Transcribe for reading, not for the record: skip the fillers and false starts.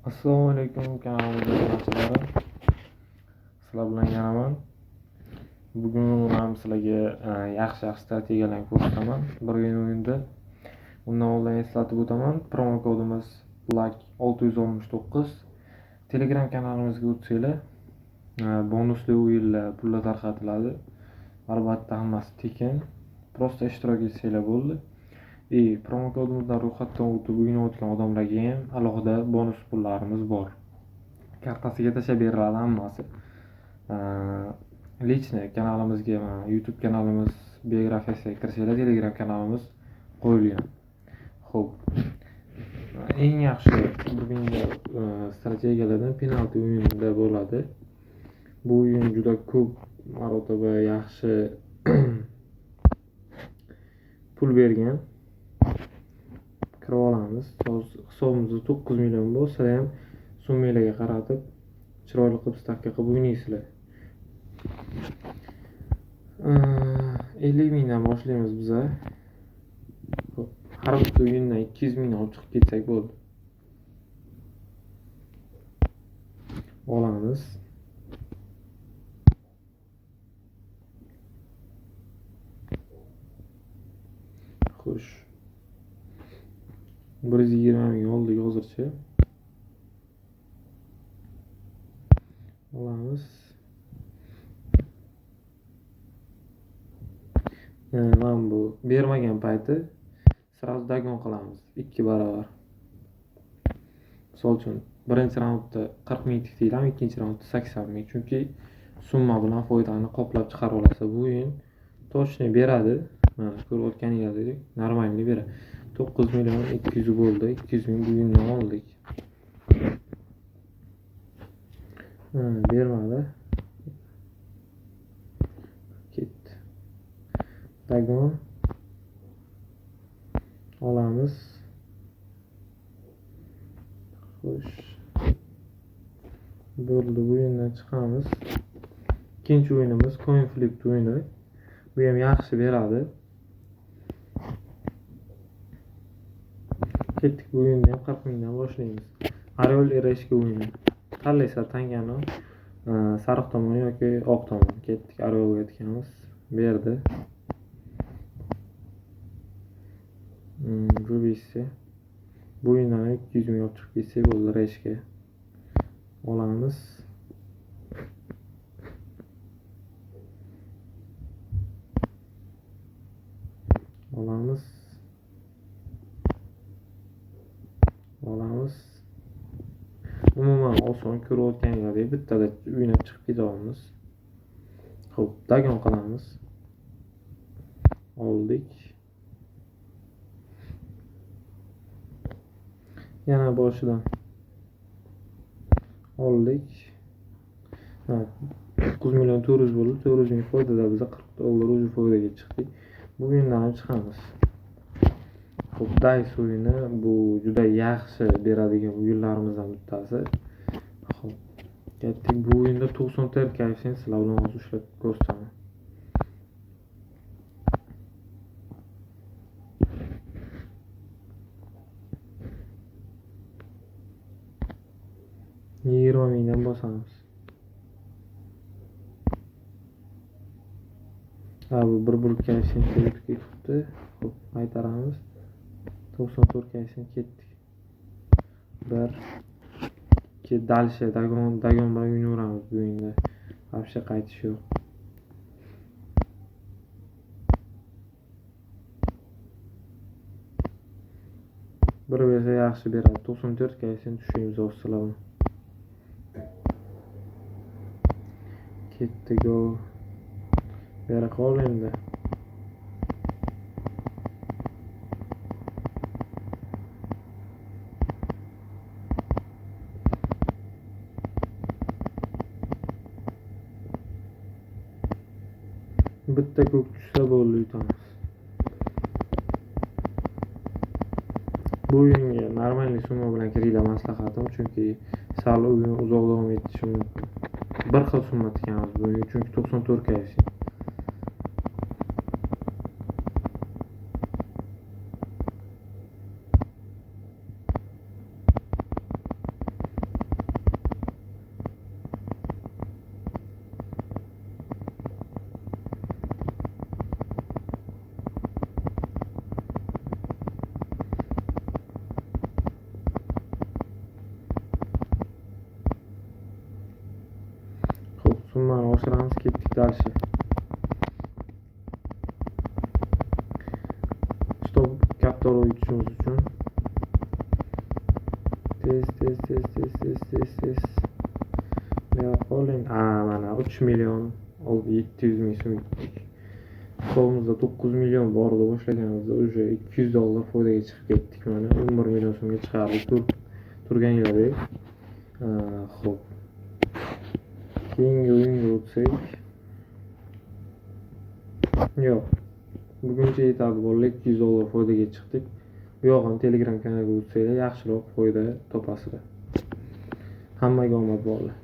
Assalomu alaykum kanalimizning a'zolari. Sizlar bilan yanaman. Bugun ham sizlarga yaxshi strategiyalarni ko'rsataman. Bir o'yinda. Undan oldin eslatib o'taman. Promo kodimiz LAK669. Telegram kanalimizga o'tsanglar, bonusli o'yinlar pullar tarqatiladi. Albatta hammasi tekin. Prosta ishtirok etsanglar bo'ldi. Promo kodimizdan ro'yxatdan o'tib o'ynayotgan odamlarga ham alohida bonus pullarimiz bor. Kartasiga tashlab beriladi hammasi. Lичный kanalimizga, YouTube kanalimiz biografiyasiga kirsanglar, Telegram kanalimiz qo'yilgan. Xo'p. Eng yaxshi bugungi strategiyalardan penalti o'yinida bo'ladi. Bu o'yin juda ko'p marotaba yaxshi pul bergan. Kirib olamiz. Hisobimizda 9 million bo'lsa ham summalarga qaratib chiroyli qilib stavka qilib o'ynaysizlar. 50 mingdan boshlaymiz biz. Har bir o'yindan 200 ming olib chiqib ketsak bo'ldi. Olamiz. Xo'sh. 120 ming oldik hozircha. Olamiz. Mana bu bermagan payti sразу dagon qilamiz 2 barobar. Misol uchun birinchi raundda 40 ming tiklayman, ikkinchi raundda 80 ming. Chunki summa bilan foydani qoplab chiqarib olasiz. Bu o'yin точно beradi. Mana ko'rayotganingizdek, normalni beradi. 9 million 200 bo'ldi. 200 ming bugundan oldik. Bermadi. Ketdi. Dagon olamiz. Xo'sh. Bo'ldi, bu o'yindan chiqamiz. Ikkinchi o'yinimiz coin flip o'yini. Bu ham yaxshi beradi. Ketdik, bu o'yinni ham 40 mingdan boshlaymiz. Orel Ereshka o'yini. Tanlaysa tangani sariq tomon yoki oq tomon. Ketdik, Orelga tikamiz. Berdi. Rubisi. Bu o'yindan 200 ming olib chiqib ketsak bo'ldi Ereshka. Olamiz. Olamiz. Umuman oson ko'rayotganingizdek bittada o'ynab chiqib ketamiz. Xo'p, dagon qilamiz. Oldik. Yana boshidan oldik. 9 million 400 bo'ldi. 400 ming foydada biz 40 dollar o'zi foydaga chiqdik. Bugundan ham chiqamiz. Xo'p, Dice o'yini bu juda yaxshi beradigan o'yinlarimizdan bittasi. Xo'p, ketdik. Bu o'yinda 94 koeffitsient sizlar bilan hozir ushlab ko'rsataman. $20 mingdan bosamiz. Bu bir koeffitsient ketibdi. Xo'p, qaytaramiz. 94 koeffitsient ketdik. 1 2 dalsha dagon bilan o'ynaveramiz bu o'yinda. Вообще qaytish yo'q. Bir bersa yaxshi beradi. 94 koeffitsient tushaymiz o'ssalar. Ketdi go. Bera qol endi. Bitta ko'k tushsa bo'ldi, yutamiz. Bu o'yinga normalniy summa bilan kiringlar maslahatim, chunki sal o'yin uzoq davom etishi mumkin. Bir xil summa tikamiz bu o'yin, chunki 94 koeffitsient. summani oshiramiz, ketdik dальше. Stop kattaroq yutishimiz uchun tez. Ya qoling. Mana 3 million 700 ming so'm yutdik. Hisobimizda 9 million bor edi boshlaganimizda, уже $200 foydaga chiqib ketdik. Mana 11 million so'mga chiqardik. Turganinglardek. Xo'p. Keyingi o'yinga o'tsak. Yo'q. Buguncha yetadi bolalar, $200 foydaga chiqdik. Bu yoq ham Telegram kanaliga o'tsanglar yaxshiroq foyda topasizlar. Hammaga omad bolalar.